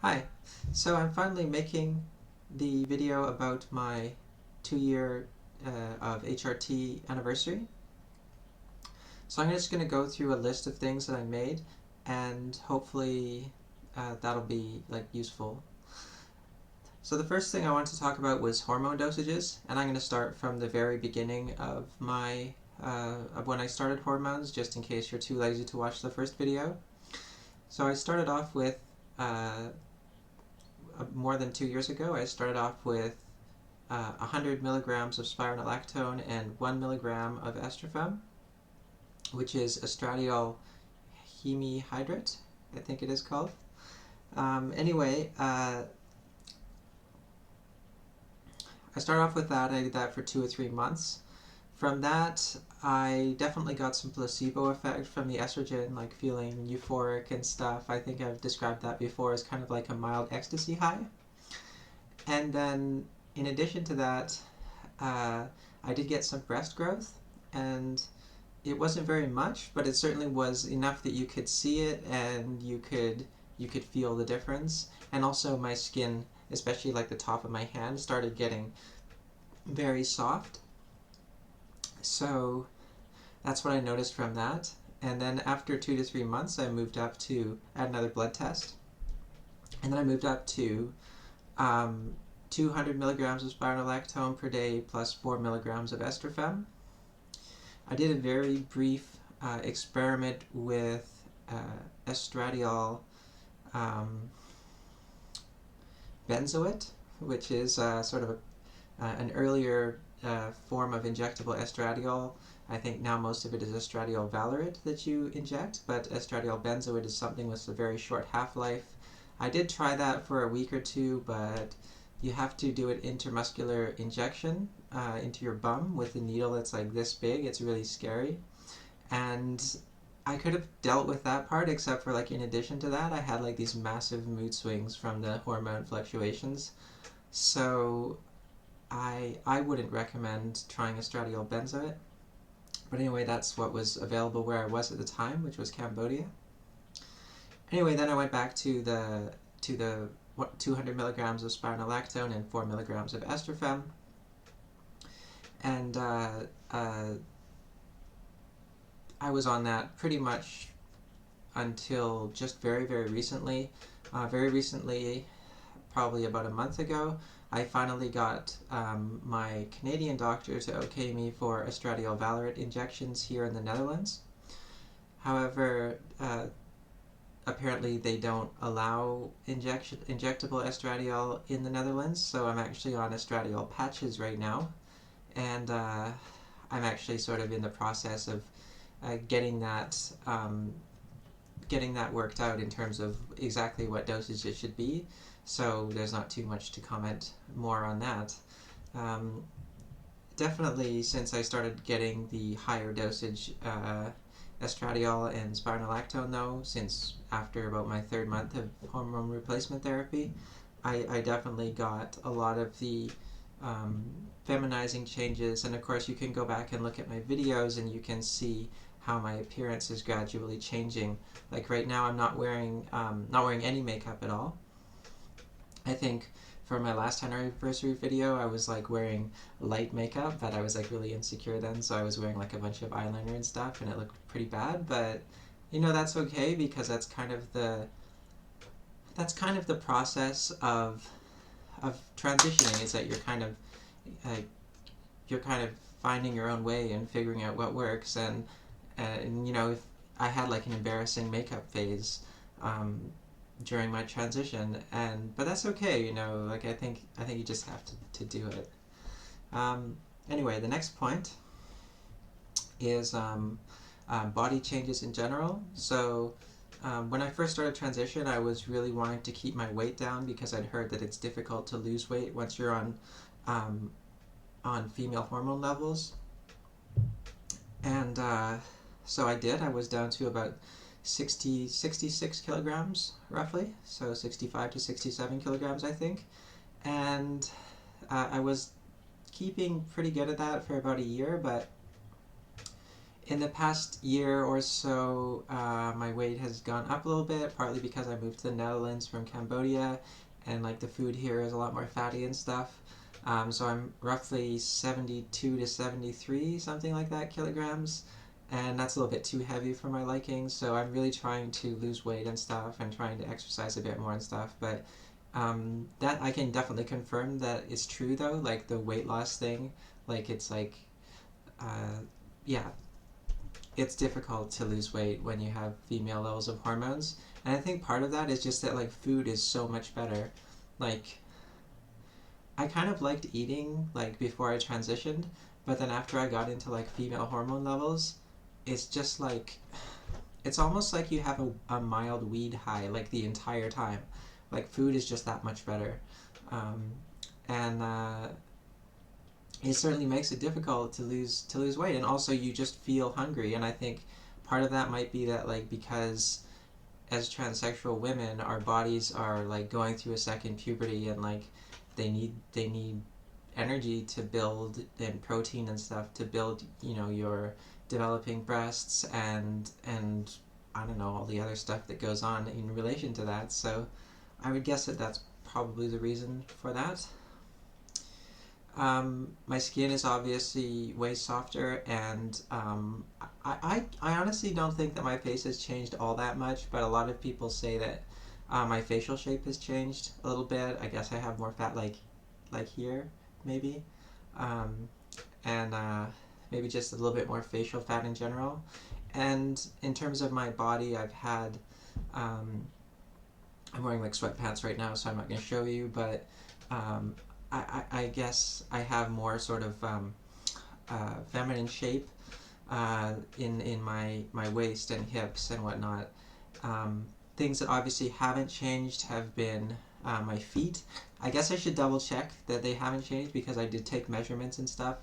Hi, so I'm finally making the video about my 2-year of HRT anniversary. So I'm just going to go through a list of things that I made, and hopefully that'll be useful. So the first thing I wanted to talk about was hormone dosages, and I'm going to start from the very beginning of of when I started hormones, just in case you're too lazy to watch the first video. So I started off with more than 2 years ago. I started off with 100 milligrams of spironolactone and 1 milligram of estrofem, which is estradiol hemihydrate, I think it is called. Anyway, I started off with that. I did that for 2 or 3 months. From that, I definitely got some placebo effect from the estrogen, like feeling euphoric and stuff. I think I've described that before as kind of like a mild ecstasy high. And then, in addition to that, I did get some breast growth, and it wasn't very much, but it certainly was enough that you could see it and you could feel the difference. And also, my skin, especially like the top of my hand, started getting very soft. So that's what I noticed from that. And then after 2 to 3 months, I moved up to add another blood test, and then I moved up to 200 milligrams of spironolactone per day plus 4 milligrams of estrofem. I did a very brief experiment with estradiol benzoate, which is sort of an earlier form of injectable estradiol. I think now most of it is estradiol valerate that you inject, but estradiol benzoate is something with a very short half-life. I did try that for a week or two, but you have to do it intramuscular injection into your bum with a needle that's like this big. It's really scary. And I could have dealt with that part, except for in addition to that, I had these massive mood swings from the hormone fluctuations. So I wouldn't recommend trying estradiol benzoate. But anyway, that's what was available where I was at the time, which was Cambodia. Anyway, then I went back to the 200 milligrams of spironolactone and 4 milligrams of estrofem. And I was on that pretty much until just very, very recently. Very recently, probably about a month ago, I finally got my Canadian doctor to okay me for estradiol valerate injections here in the Netherlands. However, apparently they don't allow injectable estradiol in the Netherlands, so I'm actually on estradiol patches right now, and I'm actually sort of in the process of getting that worked out in terms of exactly what dosage it should be, so there's not too much to comment more on that. Definitely, since I started getting the higher dosage estradiol and spironolactone, though, since after about my 3rd month of hormone replacement therapy, I definitely got a lot of the feminizing changes. And of course, you can go back and look at my videos and you can see how my appearance is gradually changing. Like right now, I'm not wearing any makeup at all. I think for my last anniversary video, I was wearing light makeup, but I was really insecure then, so I was wearing a bunch of eyeliner and stuff, and it looked pretty bad. But that's okay, because that's kind of the process of transitioning. Is that you're kind of finding your own way and figuring out what works. And if I had an embarrassing makeup phase during my transition, but that's okay. I think you just have to do it. Anyway, the next point is body changes in general. So when I first started transition, I was really wanting to keep my weight down, because I'd heard that it's difficult to lose weight once you're on female hormone levels. And so I did. I was down to about 66 kilograms, roughly. So 65 to 67 kilograms, I think. And I was keeping pretty good at that for about a year, but In the past year or so, my weight has gone up a little bit, partly because I moved to the Netherlands from Cambodia, and like the food here is a lot more fatty and stuff. So I'm roughly 72 to 73, something like that, kilograms, and that's a little bit too heavy for my liking. So I'm really trying to lose weight and stuff, and trying to exercise a bit more and stuff. But that I can definitely confirm that it's true though. Like the weight loss thing, like it's like, uh, yeah, it's difficult to lose weight when you have female levels of hormones. And I think part of that is just that like food is so much better. Like I kind of liked eating like before I transitioned, but then after I got into like female hormone levels, it's just like it's almost like you have a mild weed high like the entire time. Like food is just that much better. Um, and It certainly makes it difficult to lose weight, and also you just feel hungry. And I think part of that might be that like because as transsexual women, our bodies are like going through a second puberty, and like they need energy to build, and protein and stuff to build, your developing breasts, and I don't know, all the other stuff that goes on in relation to that. So I would guess that that's probably the reason for that. My skin is obviously way softer, and I honestly don't think that my face has changed all that much, but a lot of people say that my facial shape has changed a little bit. I guess I have more fat, like here, maybe, um, and maybe just a little bit more facial fat in general. And in terms of my body, um, I'm wearing like sweatpants right now, so I'm not going to show you, but um, I guess I have more sort of feminine shape in my waist and hips and whatnot. Um, Things that obviously haven't changed have been my feet. I guess I should double check that they haven't changed, because I did take measurements and stuff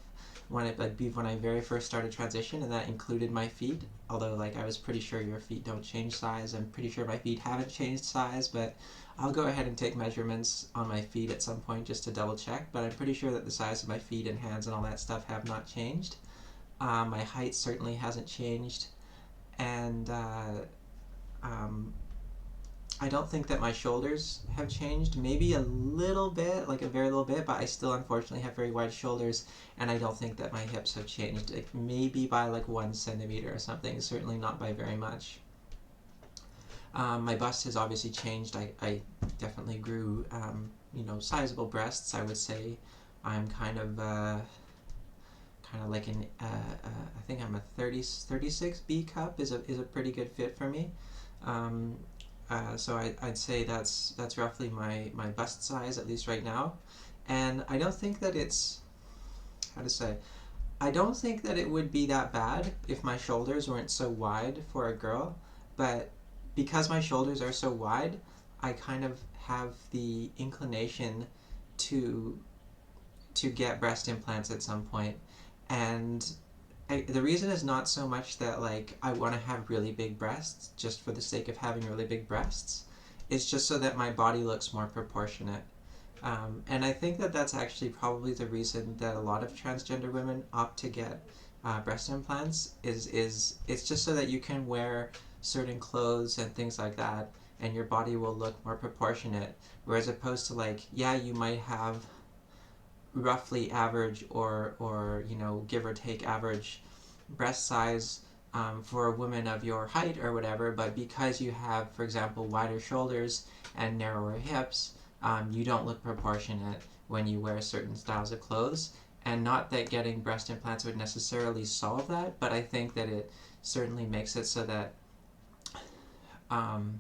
when I very first started transition, and that included my feet. Although like I was pretty sure your feet don't change size. I'm pretty sure my feet haven't changed size, but I'll go ahead and take measurements on my feet at some point just to double check. But I'm pretty sure that the size of my feet and hands and all that stuff have not changed. My height certainly hasn't changed, and um, I don't think that my shoulders have changed. Maybe a little bit, like a very little bit, but I still unfortunately have very wide shoulders, and I don't think that my hips have changed. Like maybe by like 1 centimeter or something, certainly not by very much. My bust has obviously changed. I definitely grew, sizable breasts. I would say I'm kind of like I think I'm a 36 B cup is a pretty good fit for me. Um, so I'd say that's roughly my bust size, at least right now. And I don't think that it's, how to say, I don't think that it would be that bad if my shoulders weren't so wide for a girl, but because my shoulders are so wide, I kind of have the inclination to get breast implants at some point. And the reason is not so much that like I want to have really big breasts just for the sake of having really big breasts. It's just so that my body looks more proportionate. And I think that that's actually probably the reason that a lot of transgender women opt to get breast implants. Is it's just so that you can wear certain clothes and things like that, and your body will look more proportionate. Whereas opposed to like, yeah, you might have roughly average, or give or take average breast size for a woman of your height or whatever, but because you have, for example, wider shoulders and narrower hips, you don't look proportionate when you wear certain styles of clothes. And not that getting breast implants would necessarily solve that, but I think that it certainly makes it so that um,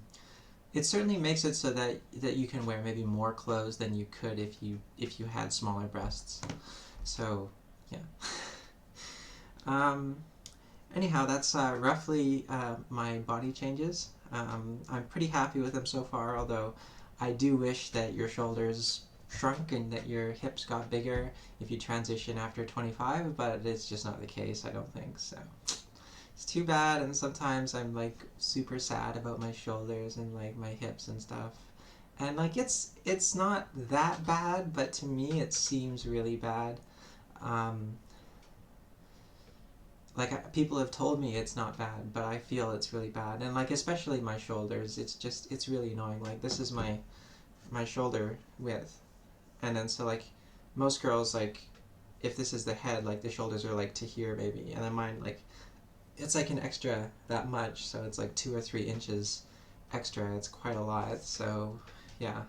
you can wear maybe more clothes than you could if you had smaller breasts. So yeah. um, Anyhow, that's roughly my body changes. I'm pretty happy with them so far, although I do wish that your shoulders shrunk and that your hips got bigger if you transition after 25, but it's just not the case, I don't think. So it's too bad, and sometimes I'm like super sad about my shoulders and like my hips and stuff. And like it's not that bad, but to me it seems really bad. Um, like people have told me it's not bad, but I feel it's really bad, and like especially my shoulders, it's really annoying. Like this is my shoulder width, and then so like most girls, like if this is the head, like the shoulders are like to here maybe, and then mine like it's like an extra that much, so it's like 2 or 3 inches extra. It's quite a lot. So yeah,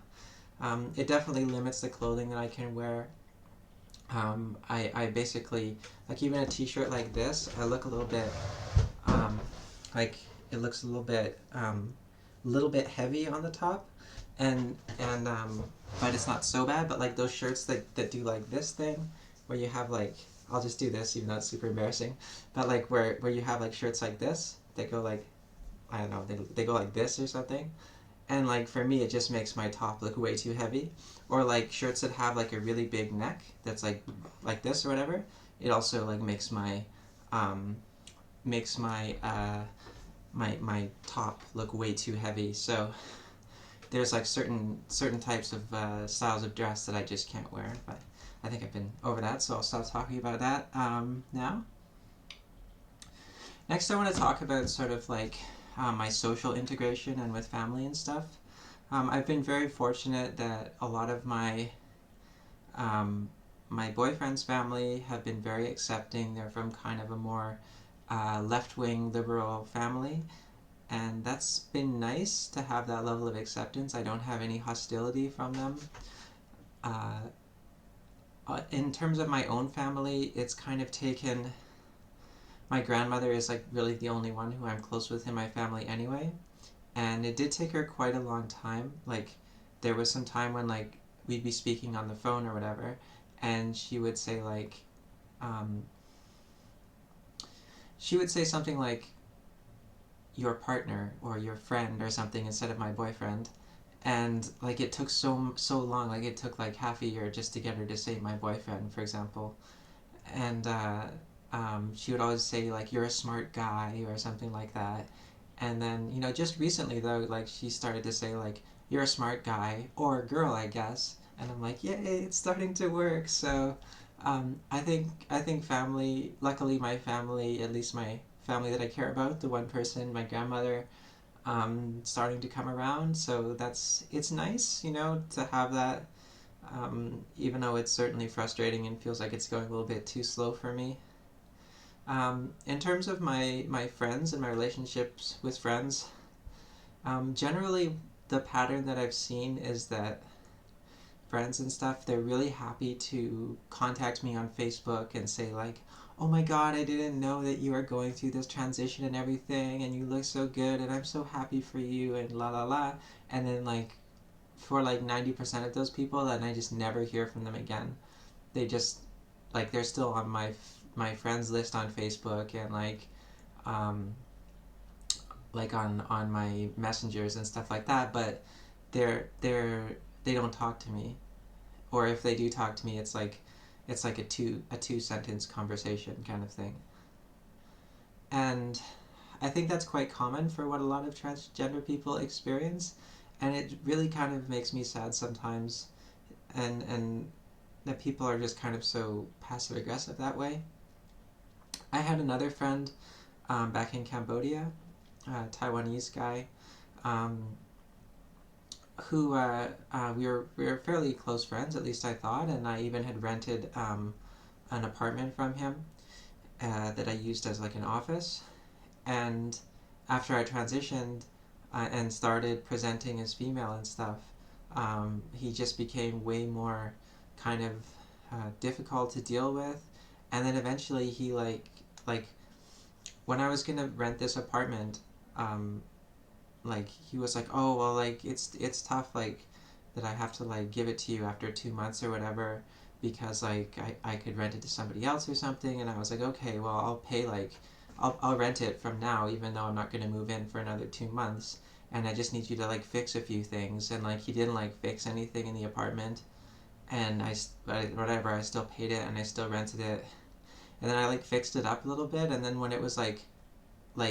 it definitely limits the clothing that I can wear. I basically, like even a t-shirt like this, I look a little bit um, like it looks a little bit heavy on the top, and but it's not so bad. But like those shirts that do like this thing, where you have like, I'll just do this even though it's super embarrassing, but like where you have like shirts like this that go like, I don't know, they go like this or something, and like for me it just makes my top look way too heavy. Or like shirts that have like a really big neck that's like this or whatever, it also like um makes my top look way too heavy. So there's like certain types of styles of dress that I just can't wear. But I think I've been over that, so I'll stop talking about that now. Next, I want to talk about sort of like my social integration and with family and stuff. I've been very fortunate that a lot of um, my boyfriend's family have been very accepting. They're from kind of a more left-wing liberal family, and that's been nice to have that level of acceptance. I don't have any hostility from them. Uh, in terms of my own family, it's kind of taken. My grandmother is like really the only one who I'm close with in my family anyway, and it did take her quite a long time. Like there was some time when like we'd be speaking on the phone or whatever, and um, she would say something like your partner or your friend or something instead of my boyfriend, and like it took so long. Like it took like half a year just to get her to say my boyfriend, for example, and she would always say like you're a smart guy or something like that. And then just recently though, like she started to say like you're a smart guy or girl, I guess, and I'm like, yay, it's starting to work. So I think family. Luckily, my family, at least my family that I care about, the one person, my grandmother, starting to come around. So it's nice, to have that. Even though it's certainly frustrating and feels like it's going a little bit too slow for me. In terms of my friends and my relationships with friends, generally the pattern that I've seen is that friends and stuff, they're really happy to contact me on Facebook and say like, oh my god, I didn't know that you are going through this transition and everything, and you look so good, and I'm so happy for you, and la la la. And then like for like 90% of those people, then I just never hear from them again. They just like they're still on my friends list on Facebook, and um, like on my messengers and stuff like that, but they're they don't talk to me, or if they do talk to me, it's like a two sentence conversation kind of thing. And I think that's quite common for what a lot of transgender people experience, and it really kind of makes me sad sometimes, and that people are just kind of so passive aggressive that way. I had another friend back in Cambodia, a Taiwanese guy, um, who we were fairly close friends, at least I thought, and I even had rented an apartment from him that I used as like an office. And after I transitioned and started presenting as female and stuff, he just became way more kind of difficult to deal with. And then eventually he like when I was gonna rent this apartment, um, like he was like, oh well, like it's tough, like that I have to like give it to you after 2 months or whatever, because like I could rent it to somebody else or something. And I was like, okay, well I'll pay like I'll rent it from now, even though I'm not going to move in for another 2 months, and I just need you to like fix a few things. And like he didn't like fix anything in the apartment, and whatever, I still paid it and I still rented it. And then I like fixed it up a little bit, and then when it was like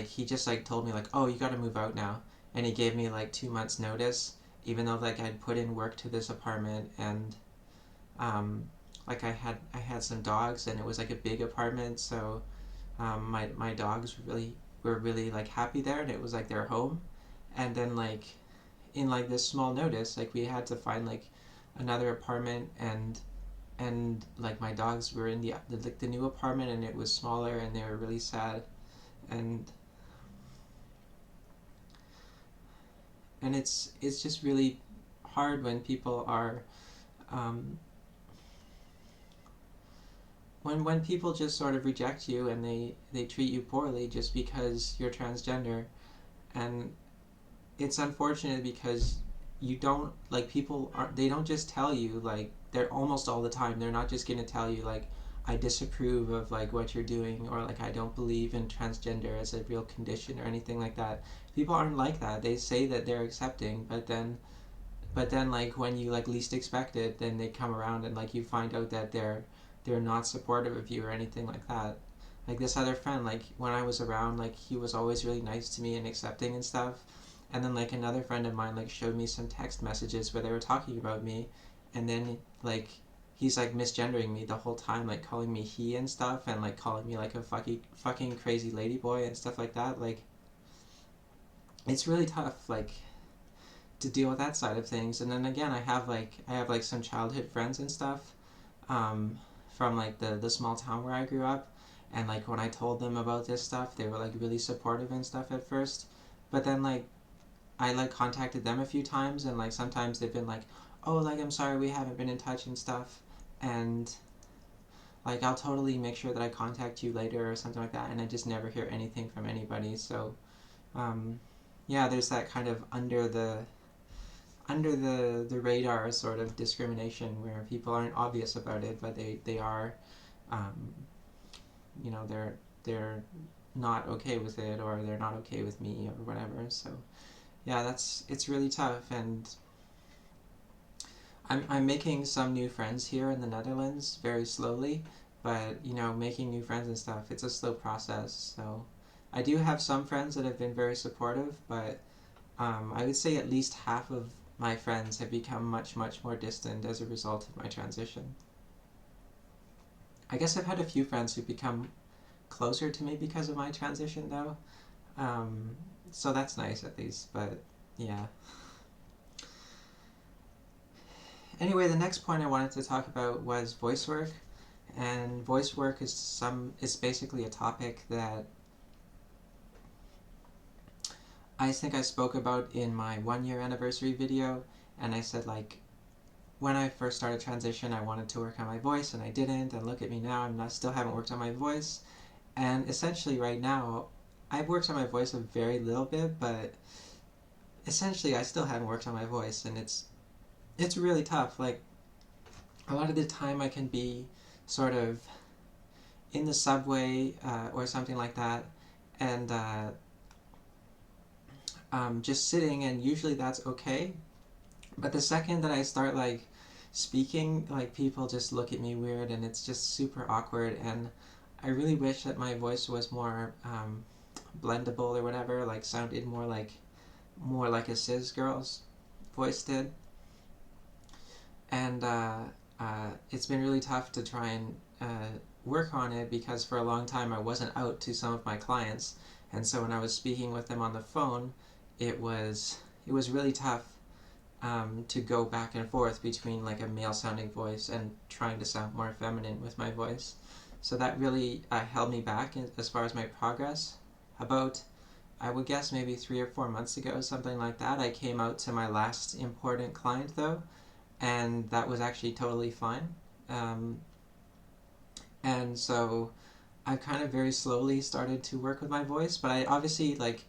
he just like told me like, oh, you got to move out now, and he gave me like 2 months notice, even though like I'd put in work to this apartment. And like I had some dogs, and it was like a big apartment, so my dogs were really like happy there, and it was like their home. And then like in like this small notice, like we had to find like another apartment, and like my dogs were in the new apartment, and it was smaller, and they were really sad. And and it's just really hard when people are um, when people just sort of reject you, and they treat you poorly just because you're transgender. And it's unfortunate because you don't like people are they don't just tell you, like they're almost all the time, they're not just going to tell you like I disapprove of like what you're doing, or like I don't believe in transgender as a real condition or anything like that. People aren't like that. They say that they're accepting, but then like when you like least expect it, then they come around, and like you find out that they're not supportive of you or anything like that. Like this other friend, like when I was around, like he was always really nice to me and accepting and stuff. And then like another friend of mine like showed me some text messages where they were talking about me, and then like he's like misgendering me the whole time, like calling me he and stuff, and like calling me like a fucking crazy lady boy and stuff like that. Like it's really tough, like to deal with that side of things. And then again, I have like some childhood friends and stuff, um, from like the small town where I grew up, and like when I told them about this stuff, they were like really supportive and stuff at first, but then like I like contacted them a few times, and like sometimes they've been like, oh, like I'm sorry we haven't been in touch and stuff, and like I'll totally make sure that I contact you later or something like that, and I just never hear anything from anybody. So um, yeah, there's that kind of under the radar sort of discrimination where people aren't obvious about it, but they are, um, they're not okay with it, or they're not okay with me or whatever. So yeah, it's really tough. And I'm making some new friends here in the Netherlands very slowly, but making new friends and stuff, it's a slow process. So I do have some friends that have been very supportive, but I would say at least half of my friends have become much, much more distant as a result of my transition. I guess I've had a few friends who've become closer to me because of my transition, though. Um, so that's nice, at least. But yeah. Anyway, the next point I wanted to talk about was voice work, and voice work is basically a topic that I think I spoke about in my 1 year anniversary video. And I said like when I first started transition, I wanted to work on my voice, and I didn't. And look at me now, still haven't worked on my voice. And essentially, right now, I've worked on my voice a very little bit, but essentially, I still haven't worked on my voice, and it's really tough. Like a lot of the time, I can be sort of in the subway or something like that, and just sitting, and usually that's okay. But the second that I start like speaking, like people just look at me weird, and it's just super awkward. And I really wish that my voice was more blendable or whatever, like sounded more like a cis girl's voice did. And it's been really tough to try and work on it, because for a long time I wasn't out to some of my clients, and so when I was speaking with them on the phone, it was really tough to go back and forth between like a male sounding voice and trying to sound more feminine with my voice. So that really held me back as far as my progress. About, I would guess, maybe 3 or 4 months ago, something like that, I came out to my last important client though, and that was actually totally fine. Um, and so I've kind of very slowly started to work with my voice, but I obviously like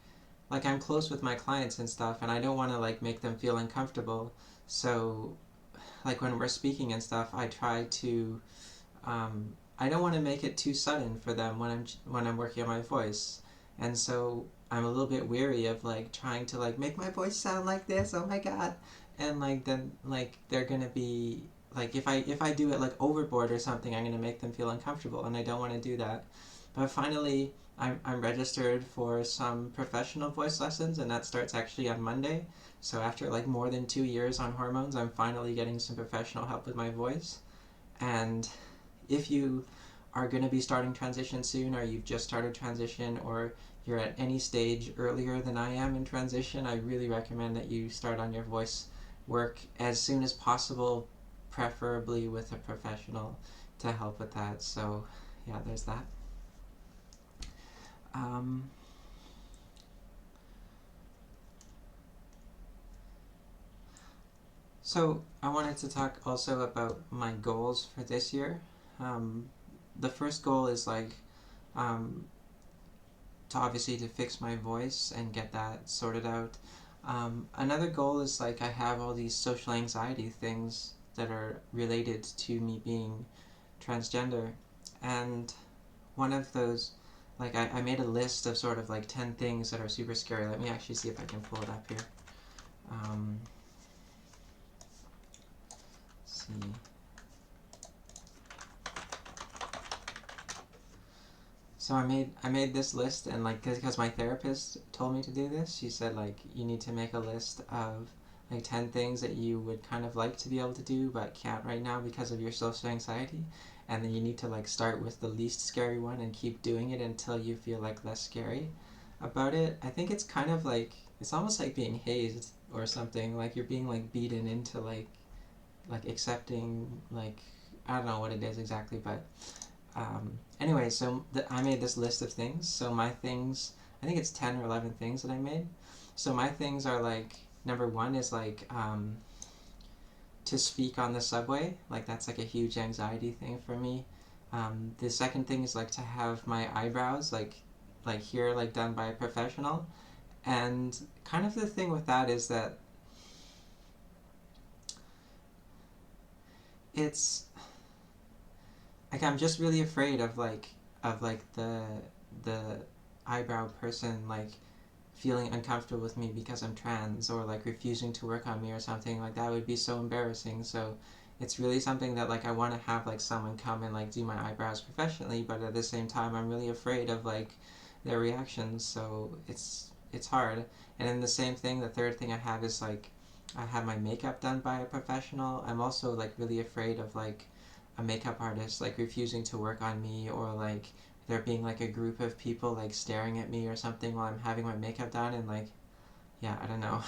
I'm close with my clients and stuff, and I don't want to like make them feel uncomfortable. So like when we're speaking and stuff, I try to I don't want to make it too sudden for them when I'm working on my voice. And so I'm a little bit weary of like trying to like make my voice sound like this. Oh my god. And like then like they're going to be like if I do it like overboard or something, I'm going to make them feel uncomfortable, and I don't want to do that. But finally, I'm registered for some professional voice lessons, and that starts actually on Monday. So after like more than 2 years on hormones, I'm finally getting some professional help with my voice. And if you are going to be starting transition soon, or you've just started transition, or you're at any stage earlier than I am in transition, I really recommend that you start on your voice work as soon as possible, preferably with a professional to help with that. So yeah, there's that. Um, so I wanted to talk also about my goals for this year. Um, the first goal is like um, to obviously to fix my voice and get that sorted out. Another goal is like I have all these social anxiety things that are related to me being transgender, and one of those, like I made a list of sort of like 10 things that are super scary. Let me actually see if I can pull it up here. Let's see. So I made this list, and like because my therapist told me to do this, she said like you need to make a list of like 10 things that you would kind of like to be able to do but can't right now because of your social anxiety, and then you need to like start with the least scary one and keep doing it until you feel like less scary about it. I think it's kind of like it's almost like being hazed or something, like you're being like beaten into like accepting, like I don't know what it is exactly, but anyway, so I made this list of things. So my things, I think it's 10 or 11 things that I made. So my things are like, number one is like to speak on the subway. Like that's like a huge anxiety thing for me. The second thing is like to have my eyebrows like here like done by a professional. And kind of the thing with that is that it's like I'm just really afraid of like the eyebrow person like feeling uncomfortable with me because I'm trans, or like refusing to work on me or something. Like that would be so embarrassing. So it's really something that like I want to have like someone come and like do my eyebrows professionally, but at the same time I'm really afraid of like their reactions. So it's hard. And then the same thing, the third thing I have is like I have my makeup done by a professional. I'm also like really afraid of like a makeup artist like refusing to work on me, or like there being like a group of people like staring at me or something while I'm having my makeup done, and like yeah, I don't know.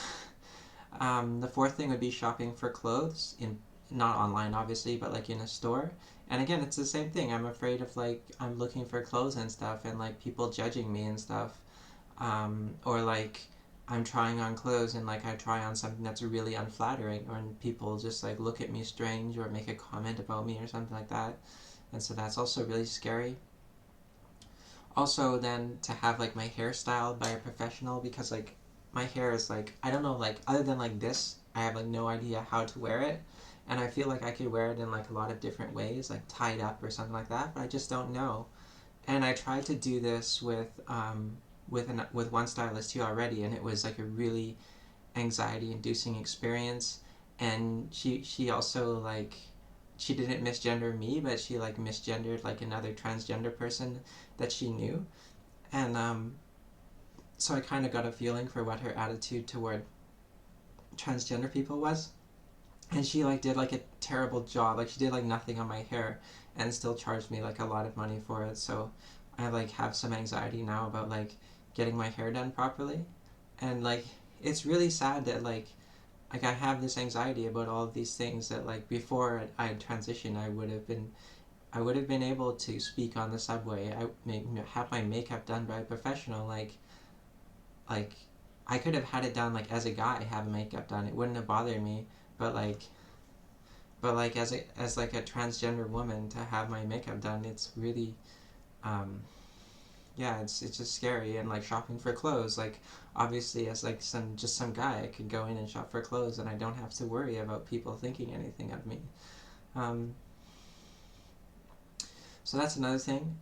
The fourth thing would be shopping for clothes in, not online obviously, but like in a store. And again, it's the same thing. I'm afraid of like I'm looking for clothes and stuff, and like people judging me and stuff, or like I'm trying on clothes and like I try on something that's really unflattering, or people just like look at me strange or make a comment about me or something like that. And so that's also really scary. Also then to have like my hair styled by a professional, because like my hair is like I don't know, like other than like this I have like no idea how to wear it, and I feel like I could wear it in like a lot of different ways, like tied up or something like that, but I just don't know. And I tried to do this with one stylist too already, and it was like a really anxiety inducing experience. And she also like she didn't misgender me, but she like misgendered like another transgender person that she knew. And so I kind of got a feeling for what her attitude toward transgender people was. And she like did like a terrible job, like she did like nothing on my hair and still charged me like a lot of money for it. So I like have some anxiety now about like getting my hair done properly. And like it's really sad that like I have this anxiety about all of these things that like before I had transitioned I would have been able to speak on the subway. Have my makeup done by a professional. Like I could have had it done like as a guy, have makeup done. It wouldn't have bothered me. But like as like a transgender woman to have my makeup done, it's really um, yeah, it's just scary. And like shopping for clothes, like obviously as like some guy, I could go in and shop for clothes and I don't have to worry about people thinking anything of me. Um, so that's another thing.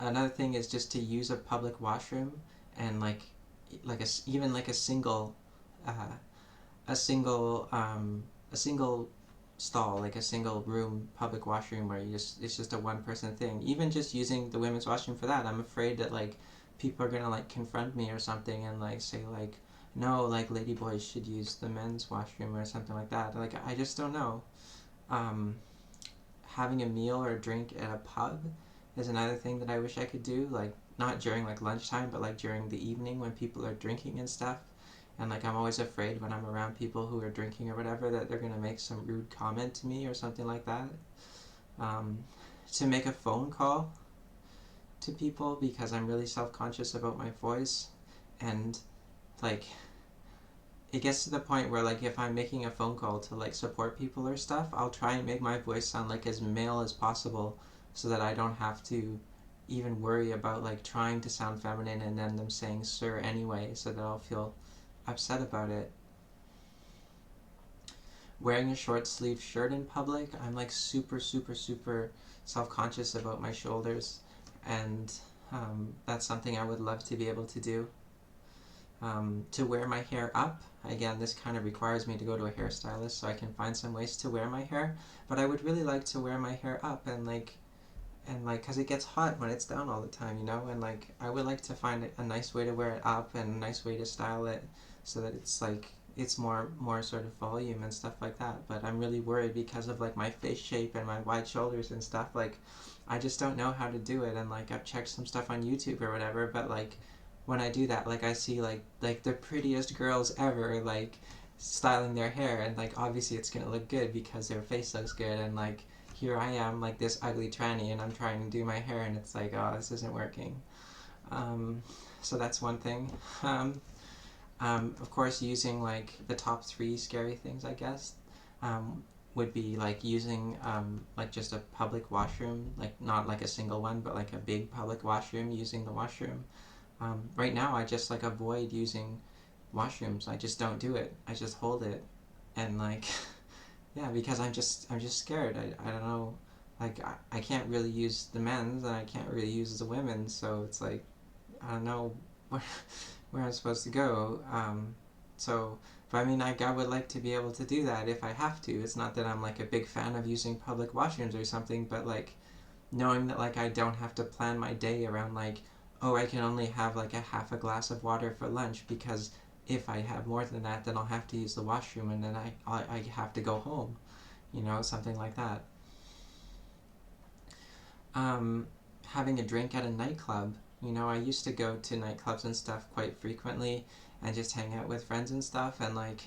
Another thing is just to use a public washroom, and like even like uh, a single a single stall, like a single room public washroom where you just it's just a one person thing. Even just using the women's washroom for that, I'm afraid that like people are gonna like confront me or something and like say like no, like lady boys should use the men's washroom or something like that. Like I just don't know. Um, Having a meal or a drink at a pub is another thing that I wish I could do, like not during like lunchtime, but like during the evening when people are drinking and stuff. And like I'm always afraid when I'm around people who are drinking or whatever that they're gonna make some rude comment to me or something like that. Um, to make a phone call to people because I'm really self-conscious about my voice, and like it gets to the point where like if I'm making a phone call to like support people or stuff, I'll try and make my voice sound like as male as possible so that I don't have to even worry about like trying to sound feminine and then them saying sir anyway, so that I'll feel upset about it. Wearing a short sleeve shirt in public, I'm like super super super self-conscious about my shoulders, and that's something I would love to be able to do. To wear my hair up, again, this kind of requires me to go to a hairstylist so I can find some ways to wear my hair, but I would really like to wear my hair up and because it gets hot when it's down all the time, you know, and like I would like to find a nice way to wear it up and a nice way to style it so that it's like it's more sort of volume and stuff like that. But I'm really worried because of like my face shape and my wide shoulders and stuff. Like I just don't know how to do it, and like I've checked some stuff on YouTube or whatever, but like when I do that, like I see like the prettiest girls ever like styling their hair, and like obviously it's gonna look good because their face looks good, and like here I am like this ugly tranny and I'm trying to do my hair and it's like, oh, this isn't working. Um, so that's one thing. Of course, using like the top three scary things, I guess, would be like using like just a public washroom, like not like a single one, but like a big public washroom, using the washroom. Right now, I just like avoid using washrooms. I just don't do it. I just hold it, and like yeah, because I'm just scared. I don't know, like I can't really use the men's and I can't really use the women's, so it's like I don't know where where I'm supposed to go. So, but I mean, I would like to be able to do that if I have to. It's not that I'm like a big fan of using public washrooms or something, but like knowing that like I don't have to plan my day around like, oh, I can only have like a half a glass of water for lunch because if I have more than that, then I'll have to use the washroom and then I have to go home, you know, something like that. Um, Having a drink at a nightclub. You know, I used to go to nightclubs and stuff quite frequently and just hang out with friends and stuff, and like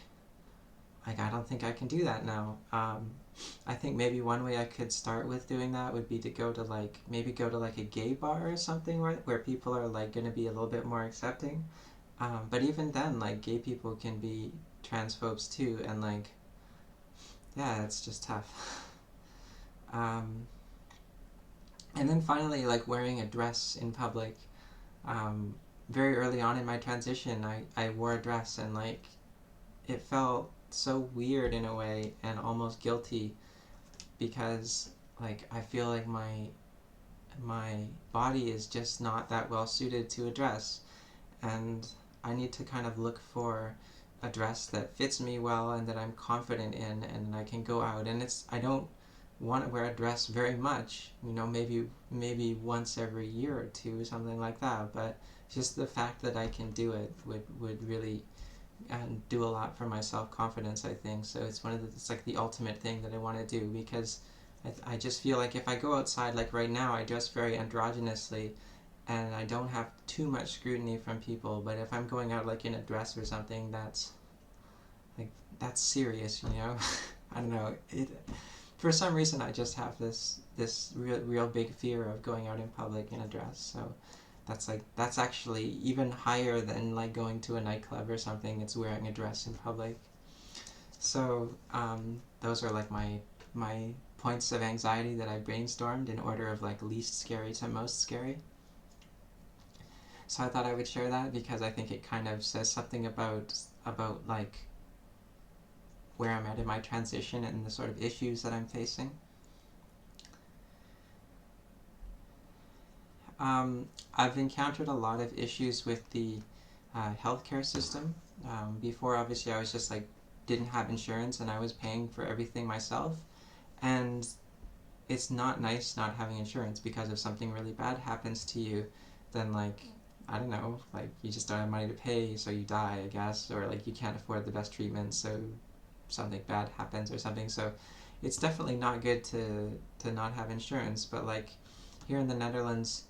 I don't think I can do that now. I think maybe one way I could start with doing that would be to go to like maybe go to like a gay bar or something where people are like going to be a little bit more accepting. But even then, like gay people can be transphobes too, and like yeah, it's just tough. Um, and then finally, like wearing a dress in public. Um, Very early on in my transition, I wore a dress and like it felt so weird in a way and almost guilty because like I feel like my body is just not that well suited to a dress, and I need to kind of look for a dress that fits me well and that I'm confident in and I can go out, and it's I don't want to wear a dress very much, you know, maybe once every year or two, something like that, but just the fact that I can do it would really do a lot for my self-confidence, I think. So it's like the ultimate thing that I want to do, because I just feel like if I go outside, like right now I dress very androgynously and I don't have too much scrutiny from people, but if I'm going out like in a dress or something, like that's serious, you know. I don't know, it for some reason I just have this real big fear of going out in public in a dress. So that's actually even higher than like going to a nightclub or something. It's wearing a dress in public. So those are like my points of anxiety that I brainstormed in order of like least scary to most scary. So I thought I would share that because I think it kind of says something about like where I'm at in my transition and the sort of issues that I'm facing. I've encountered a lot of issues with the healthcare system. Before, obviously, I was just like didn't have insurance and I was paying for everything myself. And it's not nice not having insurance because if something really bad happens to you, then like I don't know, like you just don't have money to pay, so you die, I guess, or like you can't afford the best treatment, so something bad happens or something. So it's definitely not good to not have insurance, but like here in the Netherlands,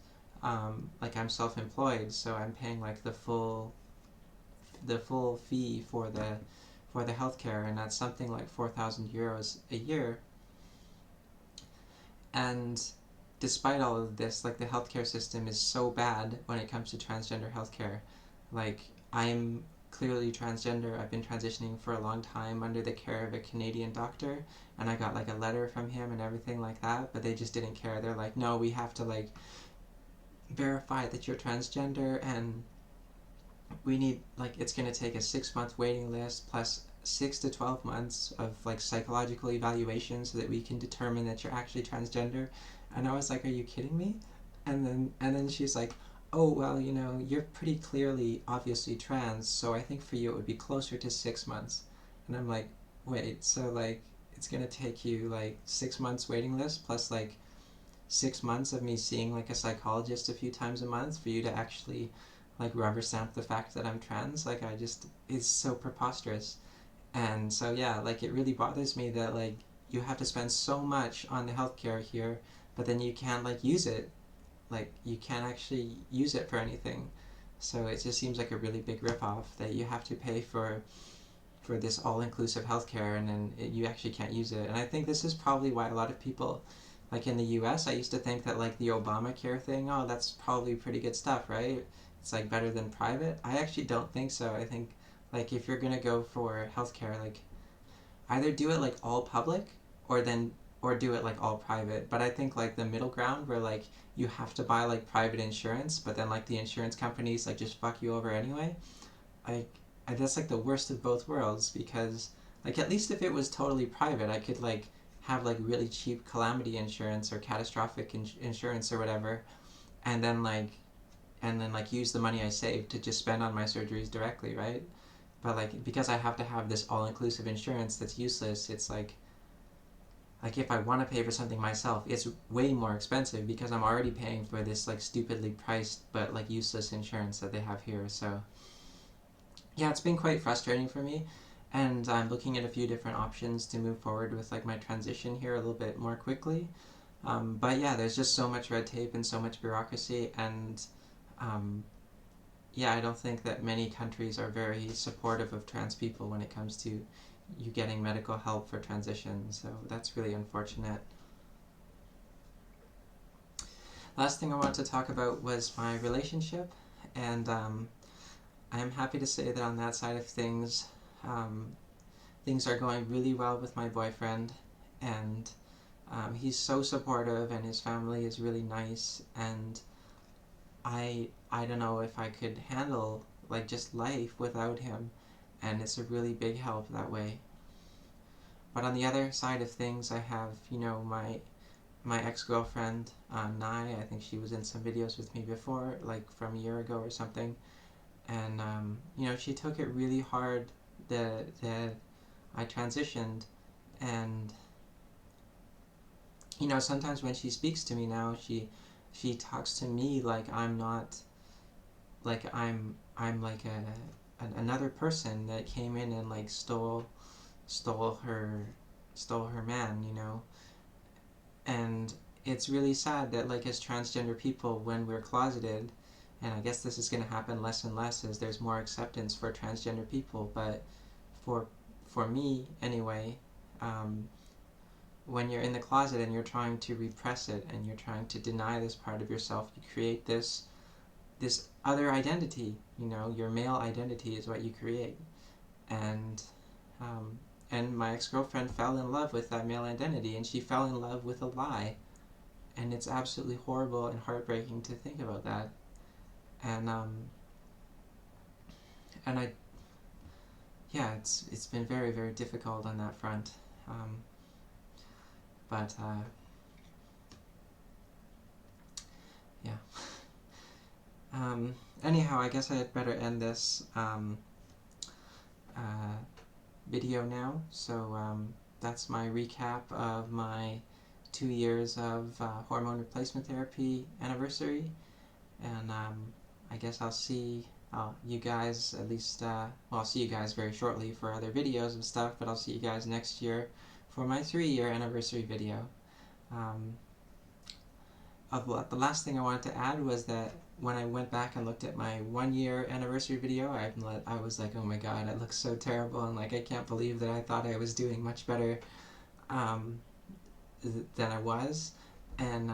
like I'm self-employed, so I'm paying like the full fee for the healthcare, and that's something like 4,000 euros a year. And despite all of this, like the healthcare system is so bad when it comes to transgender healthcare. Like I'm clearly transgender. I've been transitioning for a long time under the care of a Canadian doctor, and I got like a letter from him and everything like that, but they just didn't care. They're like, no, we have to like verify that you're transgender, and we need like it's going to take a 6-month waiting list plus 6 to 12 months of like psychological evaluation so that we can determine that you're actually transgender. And I was like, are you kidding me? And then she's like, oh well, you know, you're pretty clearly obviously trans, so I think for you it would be closer to 6 months. And I'm like, wait, so like it's gonna take you like 6 months waiting list plus like 6 months of me seeing like a psychologist a few times a month for you to actually like rubber stamp the fact that I'm trans? Like I just, it's so preposterous. And so yeah, like it really bothers me that like you have to spend so much on the healthcare here, but then you can't like use it. Like you can't actually use it for anything. So it just seems like a really big ripoff that you have to pay for this all-inclusive healthcare, and then you actually can't use it. And I think this is probably why a lot of people, like in the US, I used to think that like the Obamacare thing, oh, that's probably pretty good stuff, right? It's like better than private. I actually don't think so. I think like if you're gonna go for healthcare, like either do it like all public or then or do it like all private. But I think like the middle ground where like you have to buy like private insurance, but then like the insurance companies like just fuck you over anyway. Like that's like the worst of both worlds, because like at least if it was totally private, I could like have like really cheap calamity insurance or catastrophic insurance or whatever, and then like use the money I saved to just spend on my surgeries directly, right? But like because I have to have this all-inclusive insurance that's useless, it's like if I want to pay for something myself, it's way more expensive because I'm already paying for this like stupidly priced but like useless insurance that they have here. So yeah, it's been quite frustrating for me, and I'm looking at a few different options to move forward with like my transition here a little bit more quickly. But yeah, there's just so much red tape and so much bureaucracy, and um, yeah, I don't think that many countries are very supportive of trans people when it comes to you getting medical help for transition, so that's really unfortunate. Last thing I want to talk about was my relationship, and I am happy to say that on that side of things, um, things are going really well with my boyfriend, and he's so supportive, and his family is really nice, and I don't know if I could handle like just life without him, and it's a really big help that way. But on the other side of things, I have my ex-girlfriend, Nai. I think she was in some videos with me before, like from a year ago or something, and she took it really hard that I transitioned, and sometimes when she speaks to me now, she talks to me like I'm not, like I'm like another person that came in and like stole her man, and it's really sad that like as transgender people, when we're closeted, and I guess this is going to happen less and less as there's more acceptance for transgender people, but for for me anyway, um, when you're in the closet and you're trying to repress it and you're trying to deny this part of yourself, you create this other identity. Your male identity is what you create, and um, and my ex-girlfriend fell in love with that male identity, and she fell in love with a lie, and it's absolutely horrible and heartbreaking to think about that. And I yeah, it's been very very difficult on that front, but yeah. Anyhow, I guess I had better end this uh, video now. So that's my recap of my 2 years of hormone replacement therapy anniversary, and I guess I'll see you guys at least. Well, I'll see you guys very shortly for other videos and stuff, but I'll see you guys next year for my 3-year anniversary video. Um, the last thing I wanted to add was that when I went back and looked at my 1 year anniversary video, I was like, oh my god, I look so terrible, and like I can't believe that I thought I was doing much better um, than I was, and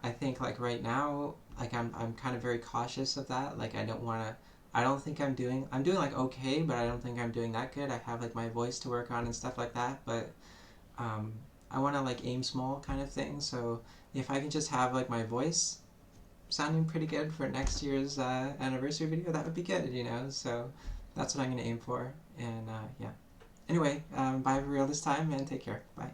I think like right now, like I'm kind of very cautious of that. Like I don't want to. I don't think I'm doing like okay, but I don't think I'm doing that good. I have like my voice to work on and stuff like that, but um, I want to like aim small kind of thing. So if I can just have like my voice sounding pretty good for next year's anniversary video, that would be good, you know. So that's what I'm gonna aim for. And yeah. Anyway, bye for real this time, and take care. Bye.